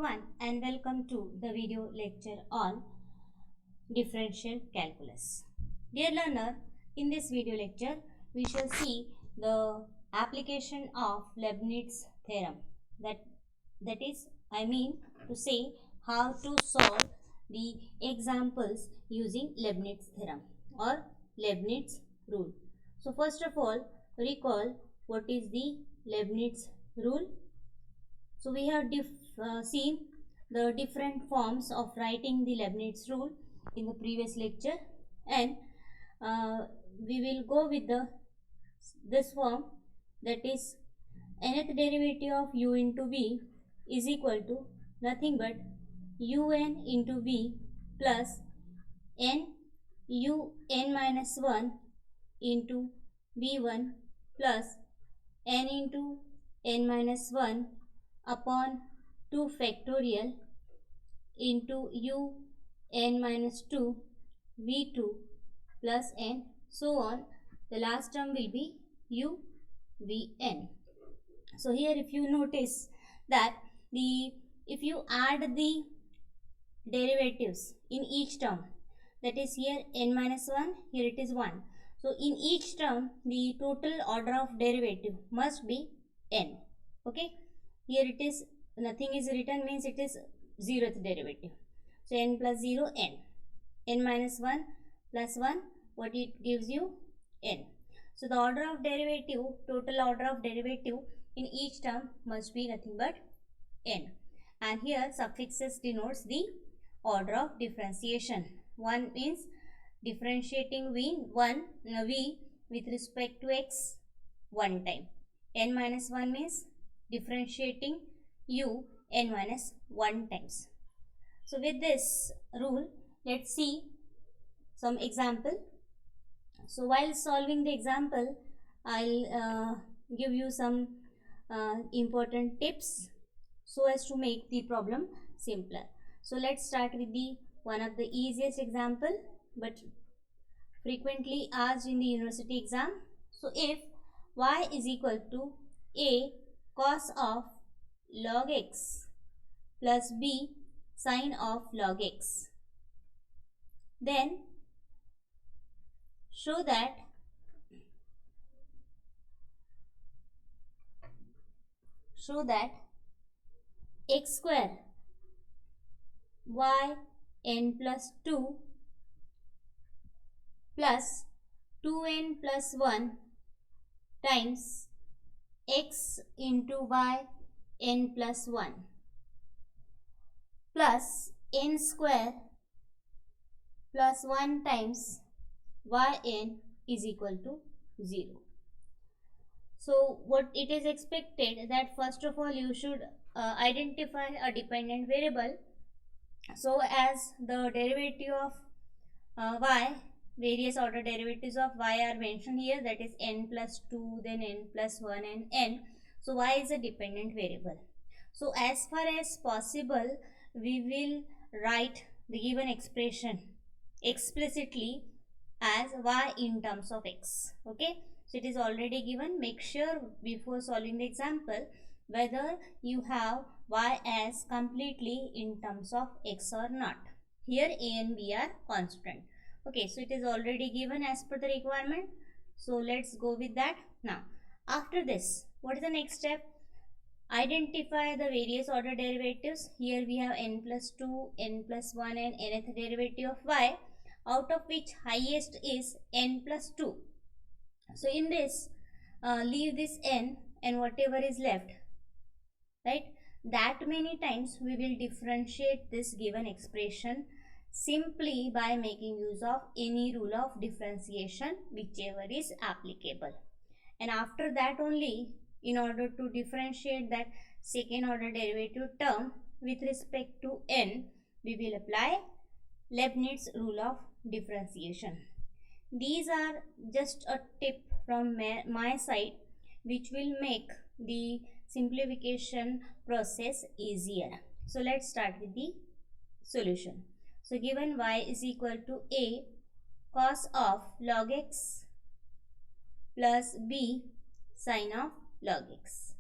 everyone and welcome to the video lecture on differential calculus. Dear learner, in this video lecture we shall see the application of Leibniz theorem. That is I mean to say how to solve the examples using Leibniz theorem or Leibniz rule. So first of all, recall what is the Leibniz rule. So we have seen the different forms of writing the Leibniz rule in the previous lecture, and we will go with this form, that is nth derivative of u into v is equal to nothing but un into v plus n u n minus 1 into v1 plus n into n minus 1 upon 2 factorial into u n minus 2 v2 plus n, so on. The last term will be u vn. So here if you notice that if you add the derivatives in each term, that is here n minus 1, here it is 1. So in each term the total order of derivative must be n. Okay, here it is nothing is written, means it is 0th derivative. So n plus 0 n minus 1 plus 1, what it gives you? N. So the order of derivative, total order of derivative in each term must be nothing but n, and here suffixes denotes the order of differentiation. One means differentiating v with respect to x one time. N minus 1 means differentiating u n minus 1 times. So with this rule, let's see some example. So while solving the example, I'll give you some important tips so as to make the problem simpler. So let's start with the one of the easiest example but frequently asked in the university exam. So if y is equal to a cos of log x plus b sin of log x, then show that x square y n plus 2 plus 2n plus 1 times x into y n plus 1 plus n square plus 1 times yn is equal to 0. So what it is expected that first of all you should identify a dependent variable. So as the derivative of y, various order derivatives of y are mentioned here, that is n plus 2, then n plus 1 and n. So y is a dependent variable. So as far as possible we will write the given expression explicitly as y in terms of x. Okay, so it is already given. Make sure before solving the example whether you have y as completely in terms of x or not. Here a and b are constant. Okay, so it is already given as per the requirement. So let's go with that. Now after this, what is the next step? Identify the various order derivatives. Here we have n plus 2, n plus 1 and nth derivative of y, out of which highest is n plus 2. So in this leave this n and whatever is left, right, that many times we will differentiate this given expression simply by making use of any rule of differentiation whichever is applicable. And after that only, in order to differentiate that second order derivative term with respect to n, we will apply Leibniz rule of differentiation. These are just a tip from my side which will make the simplification process easier. So let's start with the solution. So given y is equal to a cos of log x plus b sin of log x.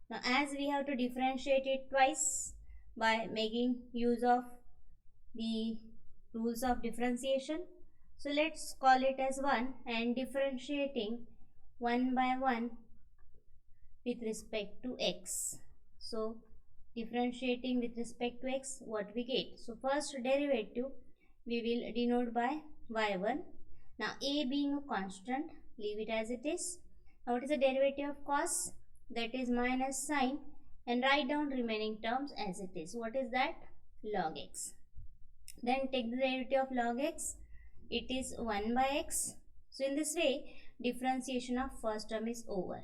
Now as we have to differentiate it twice by making use of the rules of differentiation, so let's call it as 1 and differentiating 1 by 1 with respect to x. So differentiating with respect to x, what we get? So first derivative we will denote by y1. Now a being a constant, leave it as it is. Now what is the derivative of cos? That is minus sine, and write down remaining terms as it is. What is that? Log x. Then take the derivative of log x. It is 1 by x. So in this way, differentiation of first term is over.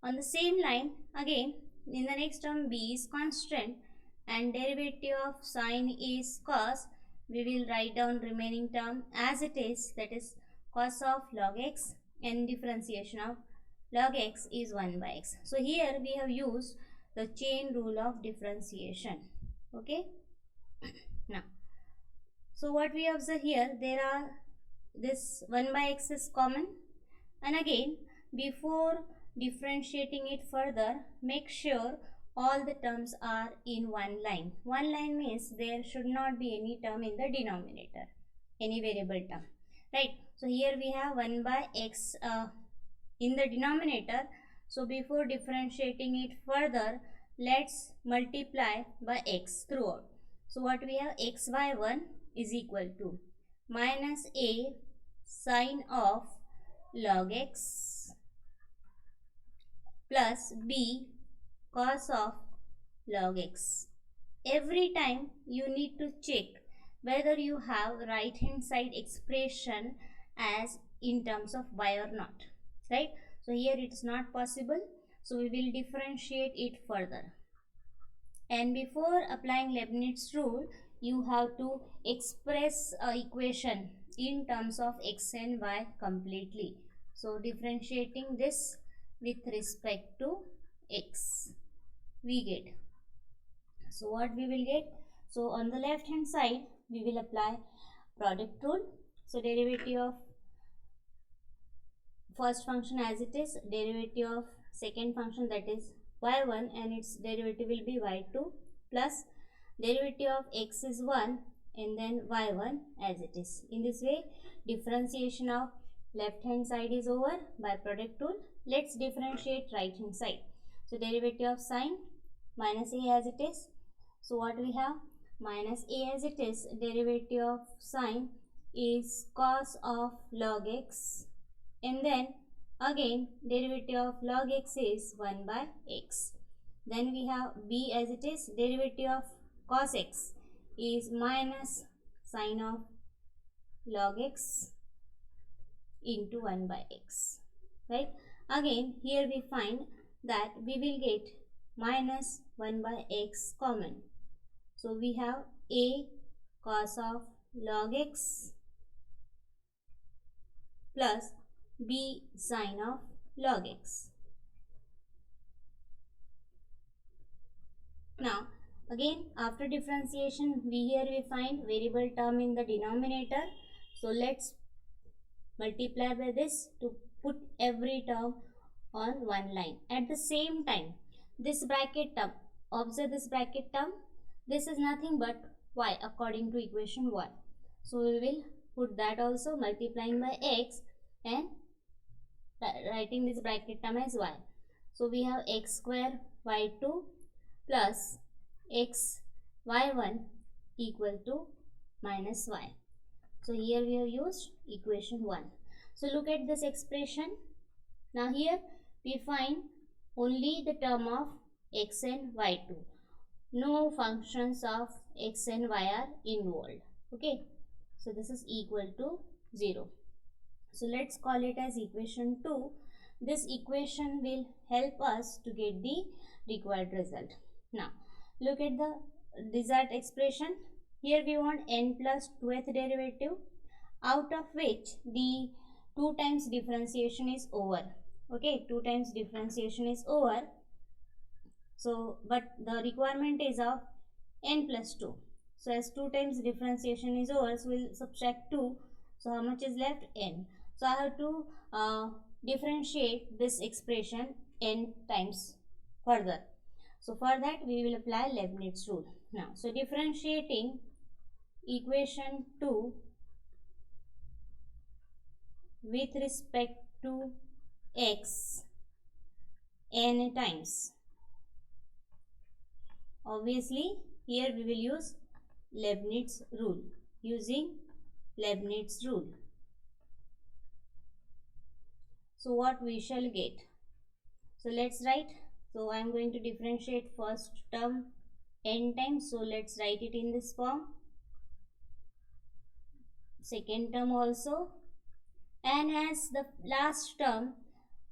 On the same line, again, in the next term b is constant and derivative of sine is cos. We will write down remaining term as it is, that is cos of log x, and differentiation of log x is 1 by x. So here we have used the chain rule of differentiation. Okay. Now, so what we observe here, there are this 1 by x is common, and again before differentiating it further, make sure all the terms are in one line. One line means there should not be any term in the denominator, any variable term, right? So here we have 1 by x in the denominator. So before differentiating it further, let's multiply by x throughout. So what we have, x by 1 is equal to minus a sine of log x plus b cos of log x. Every time you need to check whether you have right hand side expression as in terms of y or not, right? So here it is not possible, so we will differentiate it further. And before applying Leibniz rule, you have to express a equation in terms of x and y completely. So differentiating this with respect to x, we get. So what we will get? So on the left hand side, we will apply product rule. So derivative of first function as it is, derivative of second function, that is y1, and its derivative will be y2, plus derivative of x is 1 and then y1 as it is. In this way, differentiation of left hand side is over by product rule. Let's differentiate right hand side. So derivative of sine minus a as it is. So what we have? Minus a as it is, derivative of sine is cos of log x, and then again derivative of log x is 1 by x. Then we have b as it is, derivative of cos x is minus sine of log x into 1 by x, right? Again here we find that we will get minus 1 by x common. So we have a cos of log x plus b sine of log x. Now again after differentiation, we find variable term in the denominator. So let's multiply by this to put every term on one line. At the same time, this bracket term, observe this bracket term, this is nothing but y according to equation 1. So we will put that also, multiplying by x and writing this bracket term as y. So we have x square y2 plus x y1 equal to minus y. So here we have used equation 1. So look at this expression. Now here we find only the term of x and y2. No functions of x and y are involved. Okay. So this is equal to 0. So let's call it as equation 2. This equation will help us to get the required result. Now look at the desired expression. Here we want n plus 2th derivative, out of which the 2 times differentiation is over. Okay, 2 times differentiation is over. So but the requirement is of n plus 2. So as 2 times differentiation is over, so we'll subtract 2. So how much is left? N. So I have to differentiate this expression n times further. So for that we will apply Leibniz rule. Now, so differentiating equation 2 with respect to x n times. Obviously, here we will use Leibniz rule. Using Leibniz rule. So what we shall get? So let's write. So I am going to differentiate first term n times. So let's write it in this form. Second term also. And as the last term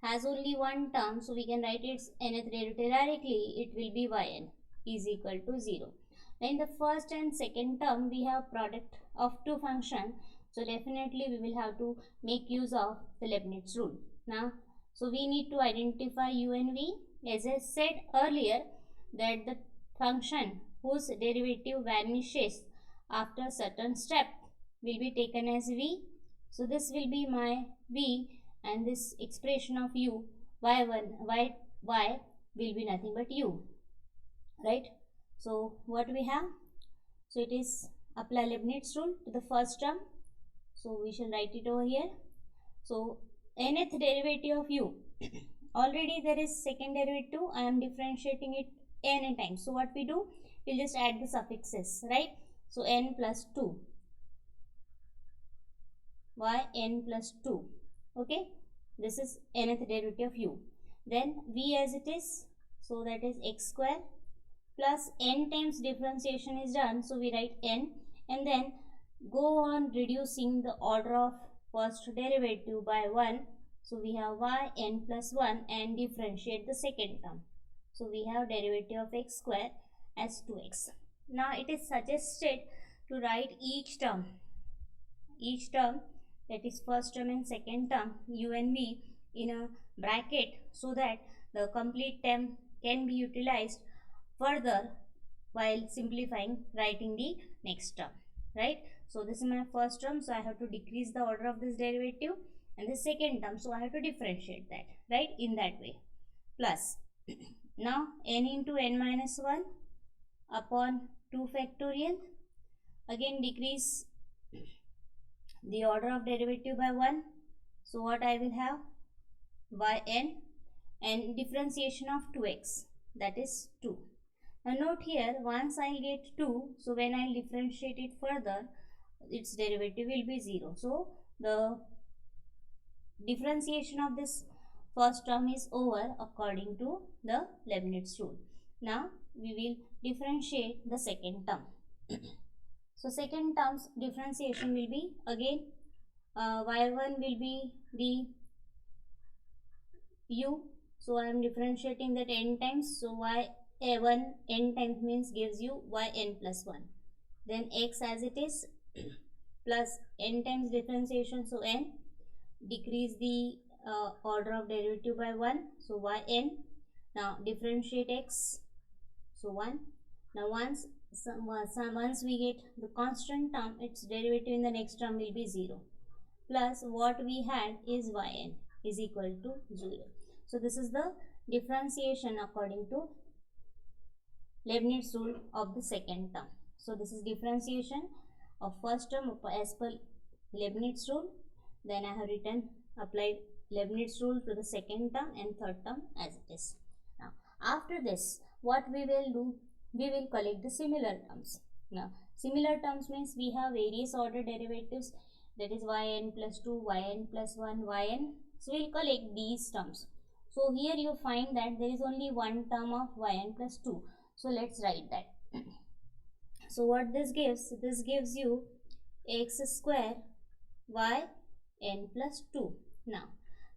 has only one term, so we can write its nth derivative directly. It will be yn is equal to 0. In the first and second term, we have product of two functions. So definitely we will have to make use of the Leibniz rule. Now, so we need to identify u and v. As I said earlier, that the function whose derivative vanishes after certain step will be taken as v. So this will be my v, and this expression of u y1 y will be nothing but u, right? So what we have? So it is apply Leibniz rule to the first term. So we shall write it over here. So nth derivative of u. Already there is second derivative. I am differentiating it n times. So what we do? We'll just add the suffixes, right? So n plus 2. Y n plus 2. Okay. This is nth derivative of u. Then v as it is. So that is x square plus n times differentiation is done. So we write n and then go on reducing the order of first derivative by 1. So we have y n plus 1 and differentiate the second term. So we have derivative of x square as 2x. Now it is suggested to write each term that is first term and second term u and v in a bracket, so that the complete term can be utilized further while simplifying writing the next term, right? So this is my first term, so I have to decrease the order of this derivative, and the second term, so I have to differentiate that, right, in that way. Plus now n into n minus 1 upon 2 factorial, again decrease the order of derivative by 1. So what I will have? Yn and differentiation of 2x, that is 2. Now note here, once I get 2, so when I differentiate it further, its derivative will be 0. So the differentiation of this first term is over according to the Leibniz rule. Now we will differentiate the second term. So second term's differentiation will be again y1 will be the u. So I am differentiating that n times. So y1 n times means gives you yn plus 1. Then x as it is plus n times differentiation. So n, decrease the order of derivative by 1. So yn. Now differentiate x. So 1. Now once we get the constant term, its derivative in the next term will be 0. Plus what we had is yn is equal to 0. So this is the differentiation according to Leibniz rule of the second term. So this is differentiation of first term as per Leibniz rule. Then I have written applied Leibniz rule to the second term and third term as it is. Now after this, what we will do? We will collect the similar terms. Now similar terms means we have various order derivatives, that is yn plus 2, yn plus 1, yn. So we will collect these terms. So here you find that there is only one term of yn plus 2. So let's write that. So what this gives? This gives you x square yn plus 2. Now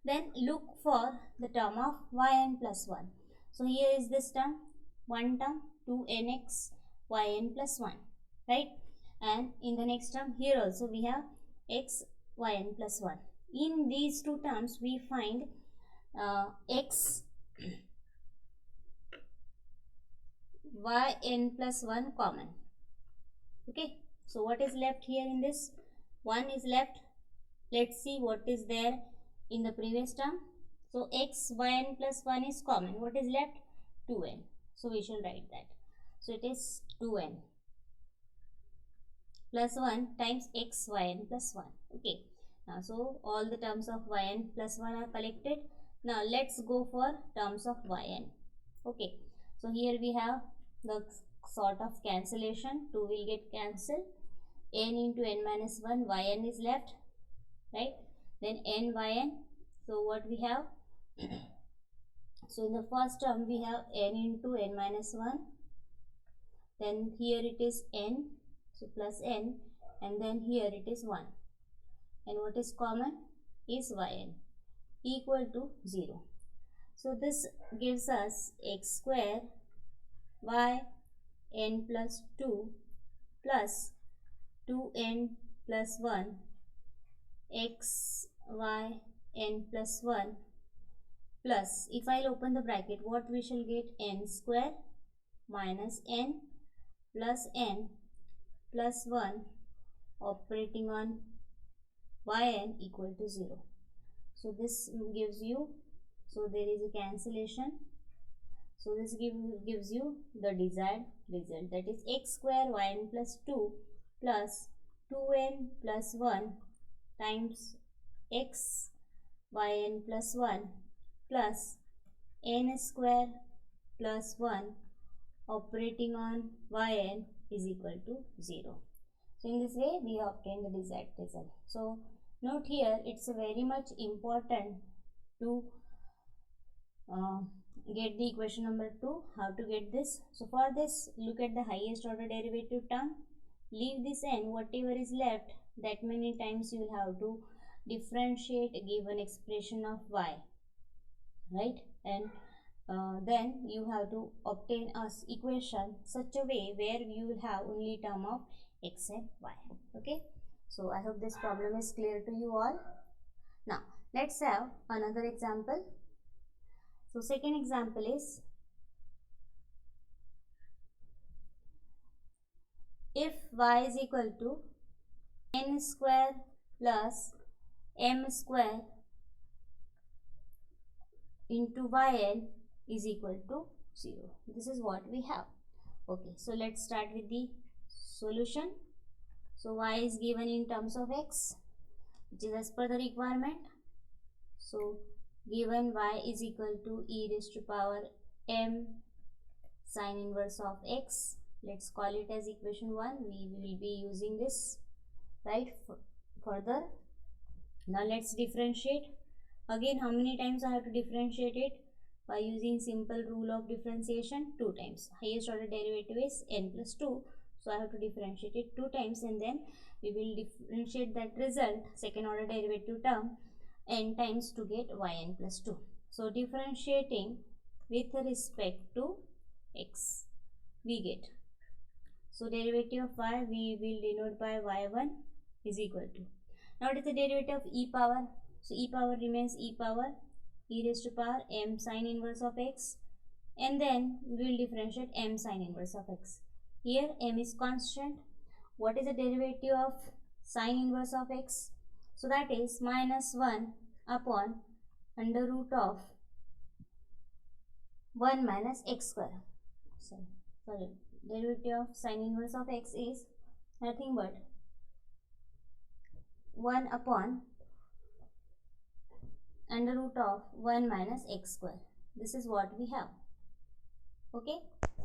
then look for the term of yn plus 1. So here is this term, one term, 2nx yn plus 1, right? And in the next term here also we have x yn plus 1. In these two terms we find x yn plus 1 common. Okay, so what is left here in this? 1 is left. Let's see what is there in the previous term. So x yn plus 1 is common. What is left? 2n. So we shall write that. So it is 2n plus 1 times x yn plus 1. Okay. Now, so all the terms of yn plus 1 are collected. Now let's go for terms of yn. Okay. So here we have the sort of cancellation. 2 will get cancelled. N into n minus 1, yn is left, right? Then n yn. So what we have? So in the first term we have n into n minus 1. Then here it is n, so plus n, and then here it is 1. And what is common is yn equal to 0. So this gives us x square y n plus 2 plus 2n plus 1 x y n plus 1 plus, if I'll open the bracket, what we shall get? N square minus n plus n plus 1 operating on yn equal to 0. So this gives you, so there is a cancellation. So this gives you the desired result, that is x square yn plus 2 plus 2n plus 1 times x yn plus 1 plus n square plus 1 operating on yn is equal to 0. So in this way we obtain the desired result. So note here, it's very much important to get the equation number 2. How to get this? So for this, look at the highest order derivative term, leave this n, whatever is left, that many times you will have to differentiate a given expression of y, right? And then you have to obtain a equation such a way where you will have only term of x and y. Okay, so I hope this problem is clear to you all. Now let's have another example. So second example is, if y is equal to n square plus m square into yn is equal to 0. This is what we have. Okay, so let's start with the solution. So y is given in terms of x, which is as per the requirement. So given y is equal to e raised to power m sine inverse of x. Let's call it as equation 1. We will be using this, right, further. Now let's differentiate. Again, how many times I have to differentiate it? By using simple rule of differentiation, 2 times. Highest order derivative is n plus 2. So I have to differentiate it 2 times, and then we will differentiate that result, second order derivative term, n times to get yn plus 2. So differentiating with respect to x, we get, so derivative of y we will denote by y1 is equal to, now what is the derivative of e power? So e power remains e power, e raised to power m sine inverse of x, and then we will differentiate m sine inverse of x. Here m is constant. What is the derivative of sine inverse of x? So that is minus 1 upon under root of 1 minus x square. Sorry, derivative of sine inverse of x is nothing but 1 upon under root of 1 minus x square. This is what we have. Okay,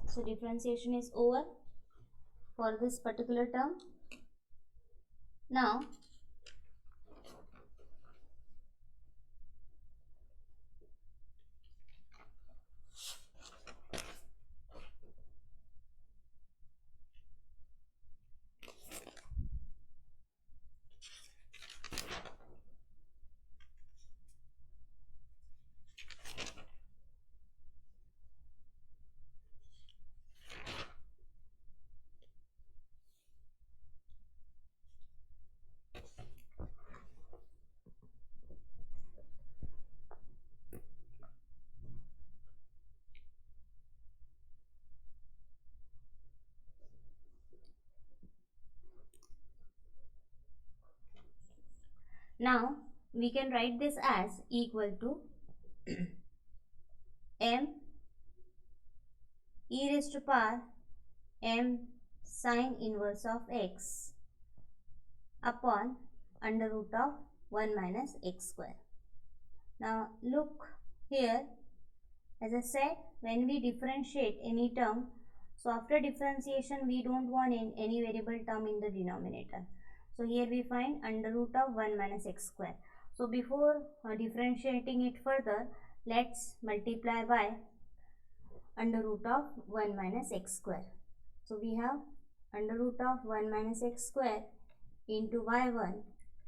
so differentiation is over for this particular term. Now Now we can write this as equal to m e raised to power m sine inverse of x upon under root of 1 minus x square. Now look here, as I said, when we differentiate any term, so after differentiation we don't want any variable term in the denominator. So here we find under root of 1 minus x square. So before differentiating it further, let's multiply by under root of 1 minus x square. So we have under root of 1 minus x square into y1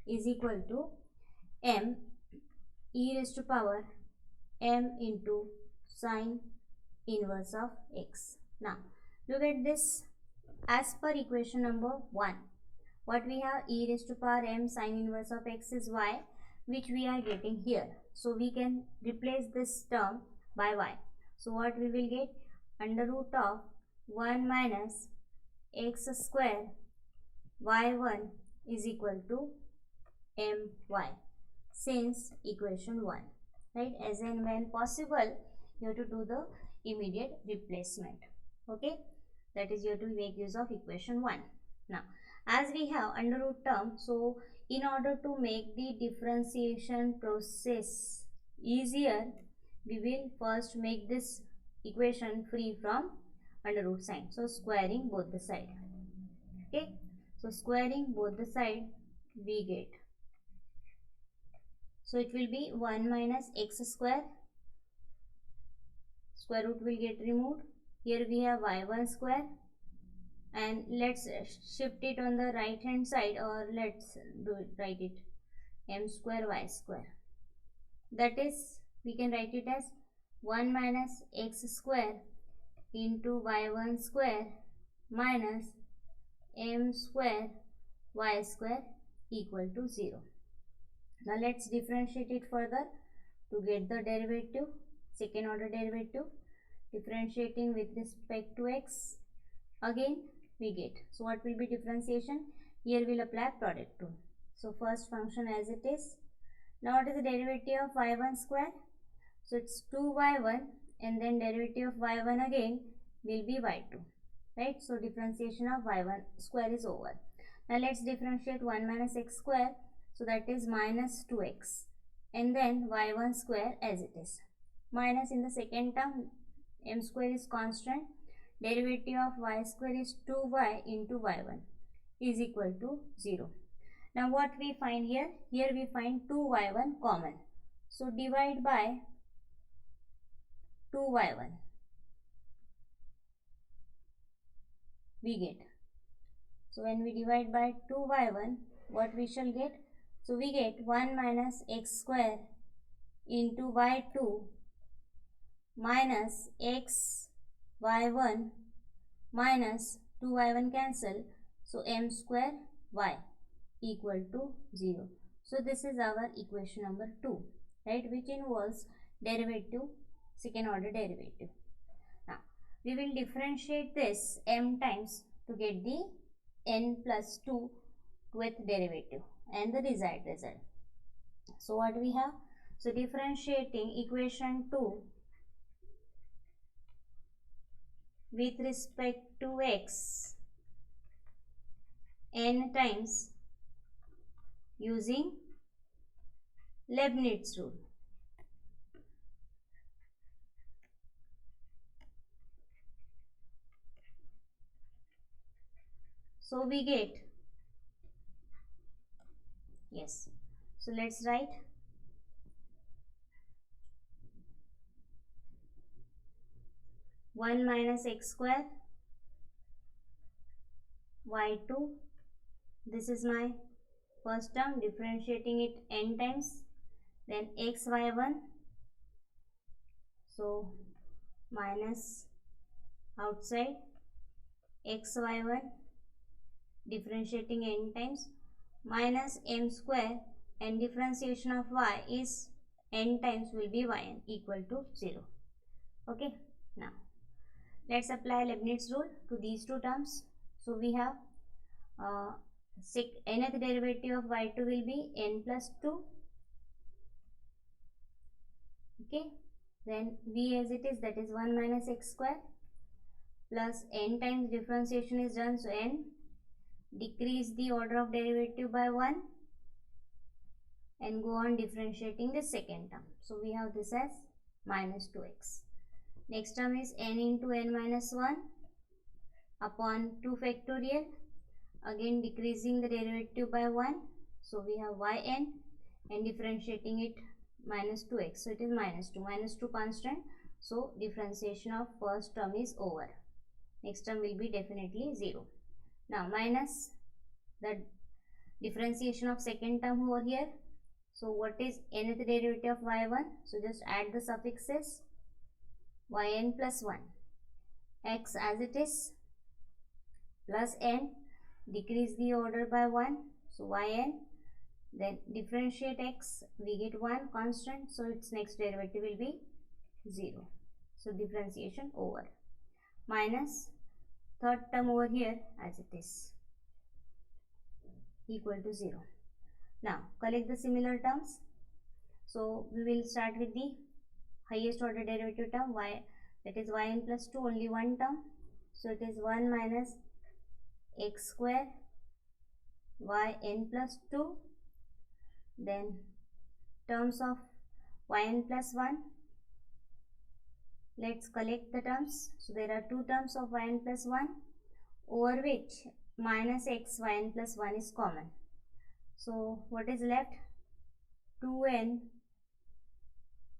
is equal to m e raised to power m into sine inverse of x. Now look at this, as per equation number 1, what we have, e raised to power m sine inverse of x is y, which we are getting here. So we can replace this term by y. So what we will get, under root of 1 minus x square y1 is equal to my, since equation 1, right? As and when possible, you have to do the immediate replacement. Okay, that is, you have to make use of equation 1. Now as we have under root term, so in order to make the differentiation process easier, we will first make this equation free from under root sign. So squaring both the side. Okay, so squaring both the side, we get, so it will be 1 minus x square, square root will get removed. Here we have y1 square, and let's shift it on the right hand side, or let's write it m square y square. That is, we can write it as 1 minus x square into y1 square minus m square y square equal to 0. Now let's differentiate it further to get the derivative, second order derivative, differentiating with respect to x. Again we get, so what will be differentiation? Here we'll apply product rule. So first function as it is. Now what is the derivative of y1 square? So it's 2y1, and then derivative of y1 again will be y2, right? So differentiation of y1 square is over. Now let's differentiate 1 minus x square, so that is minus 2x, and then y1 square as it is. Minus in the second term, m square is constant, derivative of y square is 2y into y1 is equal to 0. Now what we find here? Here we find 2y1 common. So divide by 2y1, we get. So when we divide by 2y1, what we shall get? So we get 1 minus x square into y2 minus x y1 minus 2y1 cancel, so m square y equal to 0. So this is our equation number 2, right, which involves derivative, second order derivative. Now we will differentiate this m times to get the n plus 2 with derivative and the desired result. So what we have? So differentiating equation 2 with respect to x n times using Leibniz rule. So we get, yes, so let's write one minus x square y2, this is my first term, differentiating it n times, then x y1, so minus outside x y1, differentiating n times, minus m square, and differentiation of y is n times will be yn equal to 0. Okay, now let's apply Leibniz rule to these two terms. So we have nth derivative of y2 will be n plus 2. Okay, then v as it is, that is 1 minus x square. plus n times differentiation is done, so n, decrease the order of derivative by 1 and go on differentiating the second term. So we have this as minus 2x. Next term is n into n minus 1 upon 2 factorial, again decreasing the derivative by 1, so we have yn and differentiating it minus 2x, so it is minus 2 constant, so differentiation of first term is over. Next term will be definitely 0. Now minus the differentiation of second term over here, so what is nth derivative of y1, so just add the suffixes yn plus 1, x as it is, plus n, decrease the order by 1, so yn, then differentiate x, we get 1 constant, so its next derivative will be 0, so differentiation over. Minus third term over here as it is, equal to 0. Now collect the similar terms, so we will start with the highest order derivative term y, that is yn plus 2, only one term, so it is 1 minus x square yn plus 2, then terms of yn plus 1, let's collect the terms. So there are two terms of yn plus 1 over which minus x yn plus 1 is common, so what is left, 2n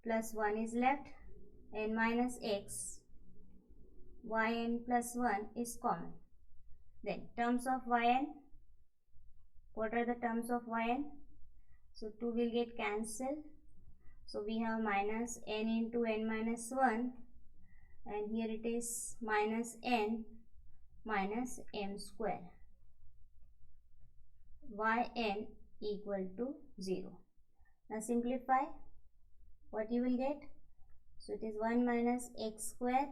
plus 1 is left and minus x yn plus 1 is common. Then terms of yn, what are the terms of yn, so 2 will get cancelled, so we have minus n into n minus 1 and here it is minus n minus m square, yn equal to 0. Now simplify, what you will get, so it is 1 minus x square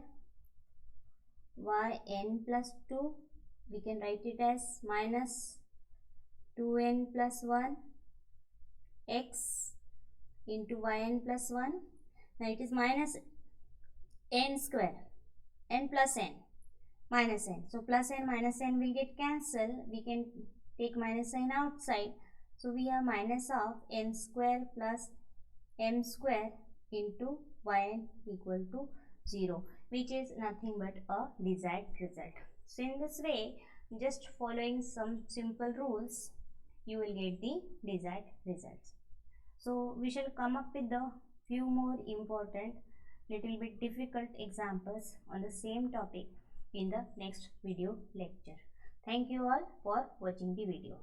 yn plus 2, we can write it as minus 2n plus 1 x into yn plus 1. Now it is minus n square, n plus n minus n, so plus n minus n will get cancelled, we can take minus sign outside, so we have minus of n square plus m square into yn equal to 0, which is nothing but a desired result. So in this way, just following some simple rules, you will get the desired results. So we shall come up with the few more important, little bit difficult examples on the same topic in the next video lecture. Thank you all for watching the video.